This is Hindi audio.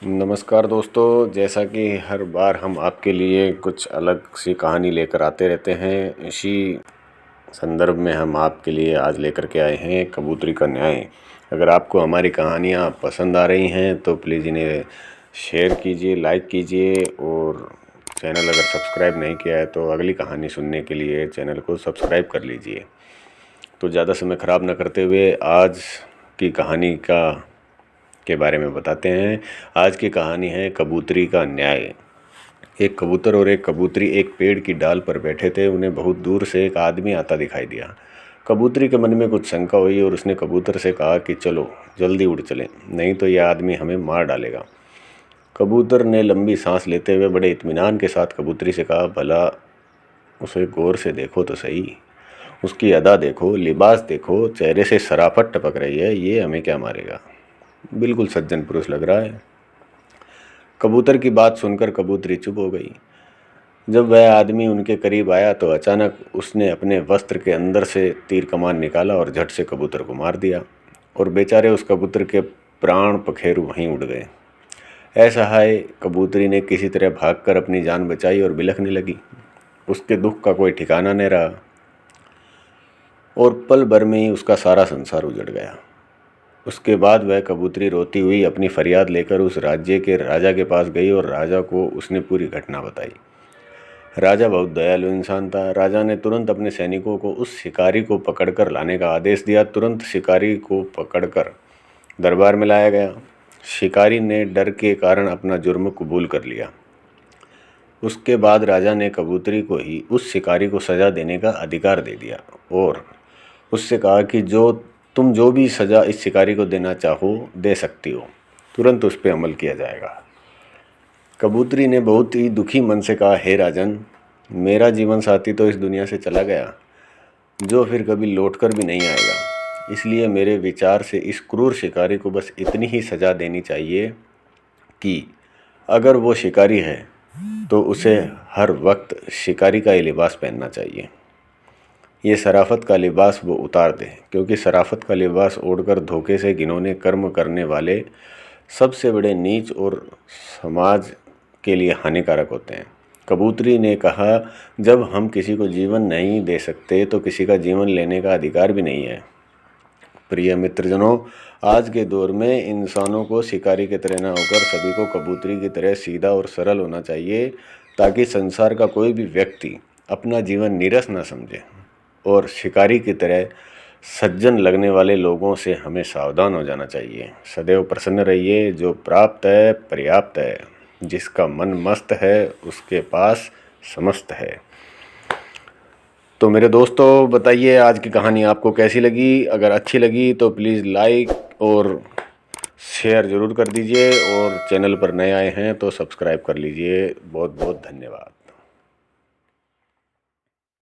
नमस्कार दोस्तों, जैसा कि हर बार हम आपके लिए कुछ अलग सी कहानी लेकर आते रहते हैं, इसी संदर्भ में हम आपके लिए आज लेकर के आए हैं कबूतरी का न्याय। अगर आपको हमारी कहानियाँ पसंद आ रही हैं तो प्लीज़ इन्हें शेयर कीजिए, लाइक कीजिए और चैनल अगर सब्सक्राइब नहीं किया है तो अगली कहानी सुनने के लिए चैनल को सब्सक्राइब कर लीजिए। तो ज़्यादा समय ख़राब न करते हुए आज की कहानी के बारे में बताते हैं। आज की कहानी है कबूतरी का न्याय। एक कबूतर और एक कबूतरी एक पेड़ की डाल पर बैठे थे। उन्हें बहुत दूर से एक आदमी आता दिखाई दिया। कबूतरी के मन में कुछ शंका हुई और उसने कबूतर से कहा कि चलो जल्दी उड़ चलें, नहीं तो यह आदमी हमें मार डालेगा। कबूतर ने लंबी सांस लेते हुए बड़े इत्मीनान के साथ कबूतरी से कहा, भला उसे गौर से देखो तो सही, उसकी अदा देखो, लिबास देखो, चेहरे से शराफत टपक रही है, ये हमें क्या मारेगा, बिल्कुल सज्जन पुरुष लग रहा है। कबूतर की बात सुनकर कबूतरी चुप हो गई। जब वह आदमी उनके करीब आया तो अचानक उसने अपने वस्त्र के अंदर से तीर कमान निकाला और झट से कबूतर को मार दिया और बेचारे उस कबूतर के प्राण पखेरु वहीं उड़ गए। असहाय कबूतरी ने किसी तरह भागकर अपनी जान बचाई और बिलखने लगी। उसके दुख का कोई ठिकाना नहीं रहा और पल भर में ही उसका सारा संसार उजड़ गया। उसके बाद वह कबूतरी रोती हुई अपनी फरियाद लेकर उस राज्य के राजा के पास गई और राजा को उसने पूरी घटना बताई। राजा बहुत दयालु इंसान था। राजा ने तुरंत अपने सैनिकों को उस शिकारी को पकड़कर लाने का आदेश दिया। तुरंत शिकारी को पकड़कर दरबार में लाया गया। शिकारी ने डर के कारण अपना जुर्म कबूल कर लिया। उसके बाद राजा ने कबूतरी को ही उस शिकारी को सज़ा देने का अधिकार दे दिया और उससे कहा कि तुम जो भी सज़ा इस शिकारी को देना चाहो दे सकती हो, तुरंत उस पर अमल किया जाएगा। कबूतरी ने बहुत ही दुखी मन से कहा, हे राजन, मेरा जीवन साथी तो इस दुनिया से चला गया, जो फिर कभी लौटकर भी नहीं आएगा। इसलिए मेरे विचार से इस क्रूर शिकारी को बस इतनी ही सज़ा देनी चाहिए कि अगर वो शिकारी है तो उसे हर वक्त शिकारी का ही लिबास पहनना चाहिए। ये शराफत का लिबास वो उतार दे, क्योंकि शराफत का लिबास ओढ़कर धोखे से घिनौने कर्म करने वाले सबसे बड़े नीच और समाज के लिए हानिकारक होते हैं। कबूतरी ने कहा, जब हम किसी को जीवन नहीं दे सकते तो किसी का जीवन लेने का अधिकार भी नहीं है। प्रिय मित्रजनों, आज के दौर में इंसानों को शिकारी की तरह न होकर सभी को कबूतरी की तरह सीधा और सरल होना चाहिए, ताकि संसार का कोई भी व्यक्ति अपना जीवन नीरस न समझे और शिकारी की तरह सज्जन लगने वाले लोगों से हमें सावधान हो जाना चाहिए। सदैव प्रसन्न रहिए। जो प्राप्त है पर्याप्त है, जिसका मन मस्त है उसके पास समस्त है। तो मेरे दोस्तों, बताइए आज की कहानी आपको कैसी लगी। अगर अच्छी लगी तो प्लीज़ लाइक और शेयर ज़रूर कर दीजिए और चैनल पर नए आए हैं तो सब्सक्राइब कर लीजिए। बहुत बहुत धन्यवाद।